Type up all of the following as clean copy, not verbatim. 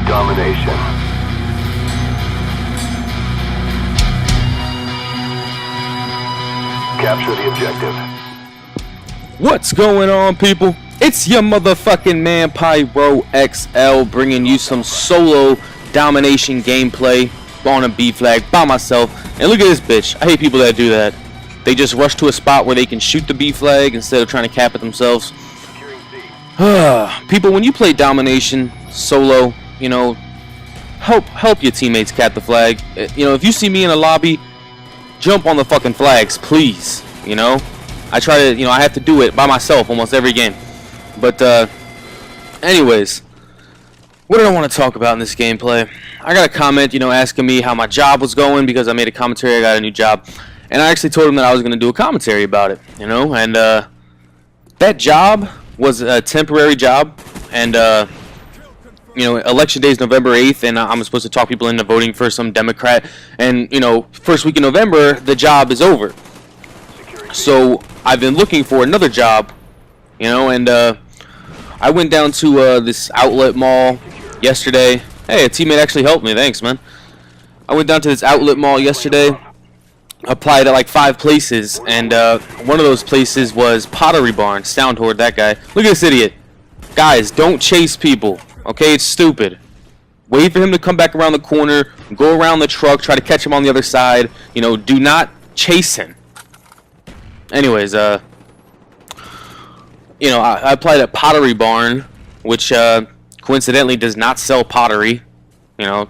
Domination. Capture the objective. What's going on, people? It's your motherfucking man PYRO XL bringing you some solo domination gameplay on a B flag by myself. And look at this bitch. I hate people that do that. They just rush to a spot where they can shoot the B flag instead of trying to cap it themselves. People, when you play domination solo, you know, help your teammates cap the flag. You know, if you see me in a lobby, jump on the fucking flags, please. You know, I try to, you know, I have to do it by myself almost every game. But anyways, what did I want to talk about in this gameplay? I got a comment, you know, asking me how my job was going because I made a commentary. I got a new job, and I actually told him that I was going to do a commentary about it. You know, and that job was a temporary job, and you know, election day is November 8th, and I'm supposed to talk people into voting for some Democrat. And you know, first week in November, the job is over. So I've been looking for another job, you know, and I went down to this outlet mall yesterday. Hey, a teammate actually helped me. Thanks, man. I went down to this outlet mall yesterday, applied at like 5 places, and one of those places was Pottery Barn. Sound Horde, that guy. Look at this idiot. Guys, don't chase people, okay? It's stupid. Wait for him to come back around the corner, go around the truck, try to catch him on the other side. You know, do not chase him. Anyways, you know, I applied at Pottery Barn, which coincidentally does not sell pottery. You know,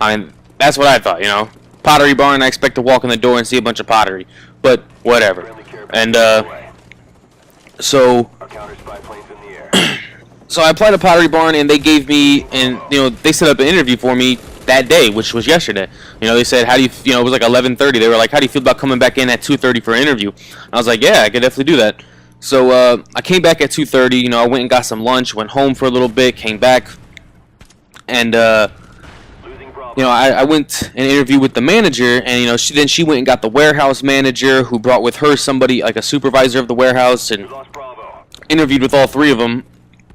I mean, that's what I thought, you know. Pottery Barn, I expect to walk in the door and see a bunch of pottery. But, whatever. And, so I applied to Pottery Barn, and they gave me, and, you know, they set up an interview for me that day, which was yesterday. You know, they said, how do you know, it was like 11:30. They were like, how do you feel about coming back in at 2:30 for an interview? I was like, yeah, I could definitely do that. So, I came back at 2:30, you know, I went and got some lunch, went home for a little bit, came back, and, you know, I went and interviewed with the manager, and, you know, she went and got the warehouse manager, who brought with her somebody, like a supervisor of the warehouse, and interviewed with all 3 of them,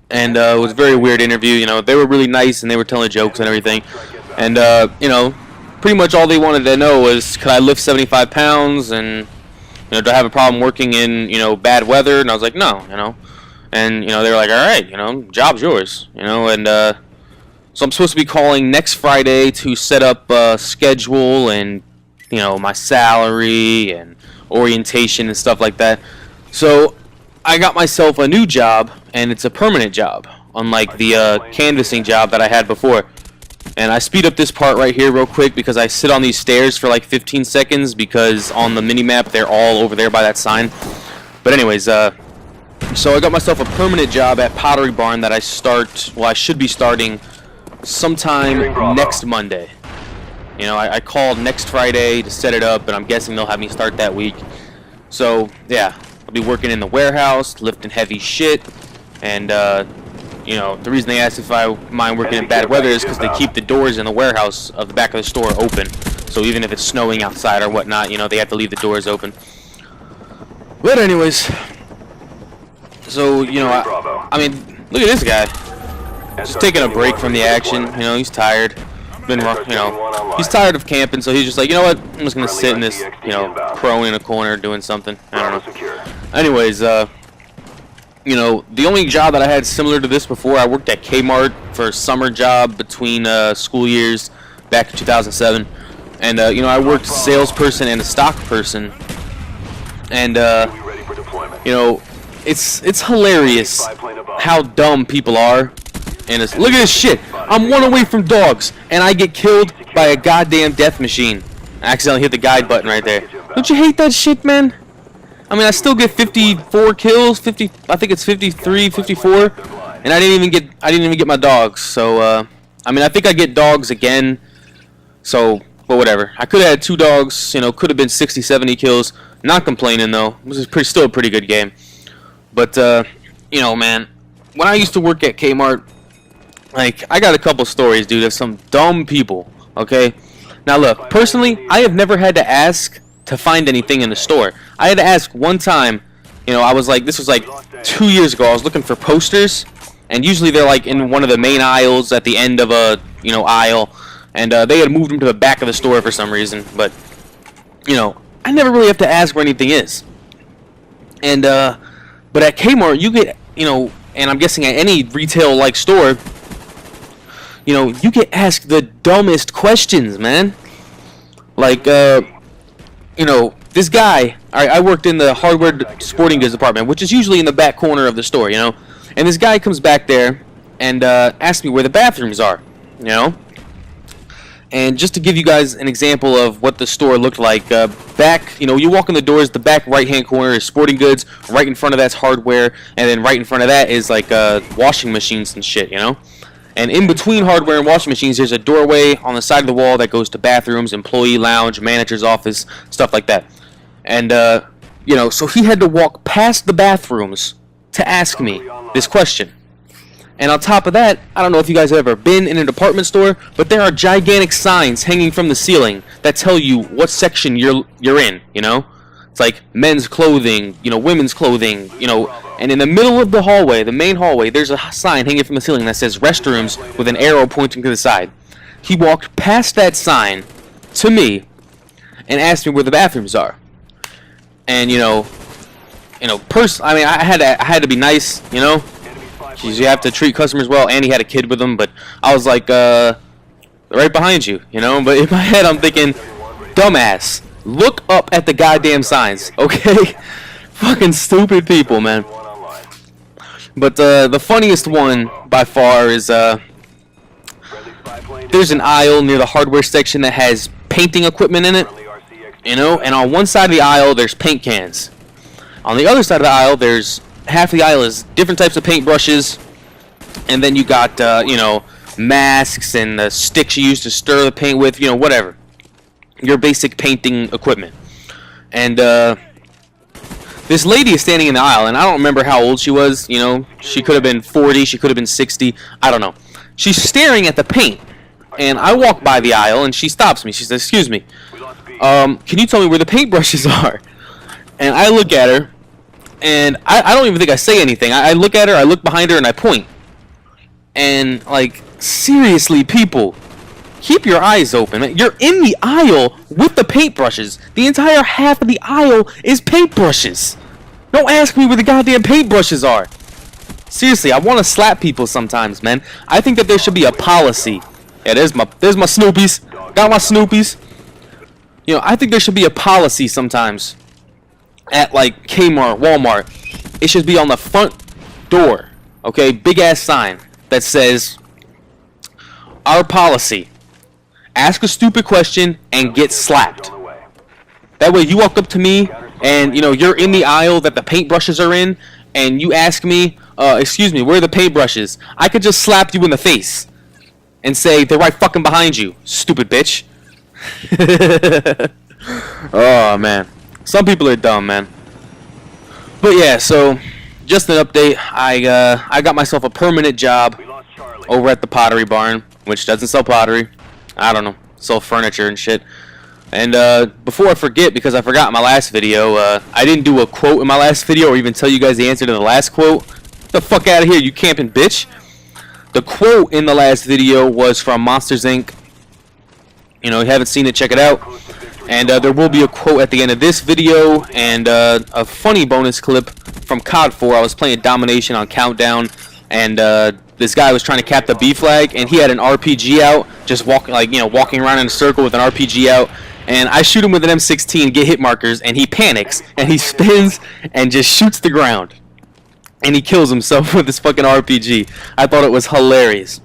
and it was a very weird interview. You know, they were really nice, and they were telling jokes and everything, and, you know, pretty much all they wanted to know was, could I lift 75 pounds, and, you know, do I have a problem working in, you know, bad weather? And I was like, no, you know. And, you know, they were like, all right, you know, job's yours, you know. And so I'm supposed to be calling next Friday to set up a schedule and, you know, my salary and orientation and stuff like that. So I got myself a new job, and it's a permanent job, unlike the canvassing job that I had before. And I speed up this part right here real quick because I sit on these stairs for like 15 seconds because on the mini-map they're all over there by that sign. But anyways, so I got myself a permanent job at Pottery Barn that I should be starting sometime next Monday. You know, I called next Friday to set it up, and I'm guessing they'll have me start that week. So, yeah, I'll be working in the warehouse, lifting heavy shit, and, you know, the reason they asked if I mind working in bad weather is because they keep the doors in the warehouse of the back of the store open. So even if it's snowing outside or whatnot, you know, they have to leave the doors open. But anyways, so, you know, I mean, look at this guy. Just taking a break from the action. You know, he's tired. You know, he's tired of camping, so he's just like, you know what, I'm just going to sit in this, you know, prone in a corner doing something. I don't know. Anyways, you know, the only job that I had similar to this before, I worked at Kmart for a summer job between school years back in 2007. And, you know, I worked salesperson and a stock person. And, you know, it's hilarious how dumb people are. And look at this shit. I'm 1 away from dogs, and I get killed by a goddamn death machine. I accidentally hit the guide button right there. Don't you hate that shit, man? I mean, I still get 54 kills, I think it's 53, 54, and I didn't even get my dogs. So, I mean, I think I get dogs again. So, but whatever. I could have had 2 dogs, you know, could have been 60, 70 kills. Not complaining though. This is still a pretty good game. But, you know, man, when I used to work at Kmart, like, I got a couple stories, dude, of some dumb people. Okay. Now look, personally, I have never had to ask to find anything in the store. I had to ask one time you know, I was like, this was like 2 years ago. I was looking for posters, and usually they're like in one of the main aisles at the end of a, you know, aisle, and they had moved them to the back of the store for some reason. But, you know, I never really have to ask where anything is. And but at Kmart, you get, you know, and I'm guessing at any retail like store, you know, you get asked the dumbest questions, man. Like, you know, this guy, I worked in the hardware sporting goods department, which is usually in the back corner of the store, you know. And this guy comes back there and asks me where the bathrooms are, you know. And just to give you guys an example of what the store looked like, back, you know, you walk in the doors, the back right-hand corner is sporting goods, right in front of that's hardware, and then right in front of that is like washing machines and shit, you know. And in between hardware and washing machines, there's a doorway on the side of the wall that goes to bathrooms, employee lounge, manager's office, stuff like that. And, you know, so he had to walk past the bathrooms to ask me this question. And on top of that, I don't know if you guys have ever been in a department store, but there are gigantic signs hanging from the ceiling that tell you what section you're in, you know? It's like men's clothing, you know, women's clothing, you know, and in the middle of the hallway, the main hallway, there's a sign hanging from the ceiling that says restrooms with an arrow pointing to the side. He walked past that sign to me and asked me where the bathrooms are. And, you know, I mean, I had to be nice, you know? You have to treat customers well, and he had a kid with him, but I was like, right behind you, you know? But in my head, I'm thinking, dumbass, look up at the goddamn signs, okay? Fucking stupid people, man. But the funniest one, by far, is, there's an aisle near the hardware section that has painting equipment in it, you know? And on one side of the aisle, there's paint cans. On the other side of the aisle, there's half the aisle is different types of paintbrushes, and then you got, you know, masks and the sticks you use to stir the paint with, you know, whatever. Your basic painting equipment. And, this lady is standing in the aisle, and I don't remember how old she was, you know. She could have been 40, she could have been 60, I don't know. She's staring at the paint, and I walk by the aisle, and she stops me. She says, excuse me, can you tell me where the paintbrushes are? And I look at her, and I don't even think I say anything. I look at her, I look behind her, and I point. And, like, seriously, people, keep your eyes open. You're in the aisle with the paintbrushes. The entire half of the aisle is paintbrushes. Don't ask me where the goddamn paintbrushes are. Seriously, I want to slap people sometimes, man. I think that there should be a policy. Yeah, there's my Snoopies. Got my Snoopies. You know, I think there should be a policy sometimes. At like Kmart, Walmart, it should be on the front door, okay, big ass sign that says, our policy, ask a stupid question and get slapped. That way you walk up to me and, you know, you're in the aisle that the paintbrushes are in, and you ask me, excuse me, where are the paintbrushes? I could just slap you in the face and say, they're right fucking behind you, stupid bitch. Oh, man. Some people are dumb, man. But yeah, so just an update. I got myself a permanent job over at the Pottery Barn, which doesn't sell pottery. I don't know, sell furniture and shit. And before I forget, because I forgot in my last video, I didn't do a quote in my last video or even tell you guys the answer to the last quote. Get the fuck out of here, you camping bitch. The quote in the last video was from Monsters Inc. You know, if you haven't seen it, check it out. And there will be a quote at the end of this video, and a funny bonus clip from COD 4. I was playing Domination on Countdown, and this guy was trying to cap the B flag, and he had an RPG out, just walking around in a circle with an RPG out. And I shoot him with an M16, get hit markers, and he panics, and he spins and just shoots the ground, and he kills himself with his fucking RPG. I thought it was hilarious.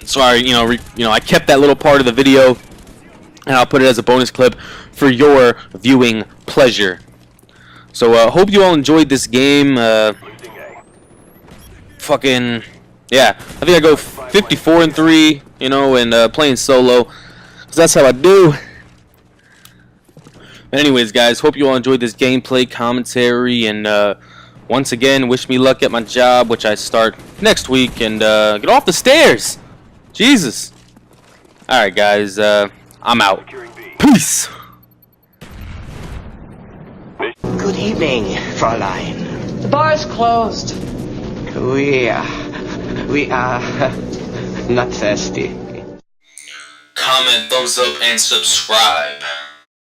So I kept that little part of the video, and I'll put it as a bonus clip for your viewing pleasure. So hope you all enjoyed this game. Fucking yeah, I think I go 54-3, you know, and playing solo, cause that's how I do. But anyways, guys, hope you all enjoyed this gameplay commentary, and once again, wish me luck at my job, which I start next week. And get off the stairs, Jesus. All right, guys. I'm out. Peace. Good evening, Fräulein. The bar is closed. We are not thirsty. Comment, thumbs up, and subscribe.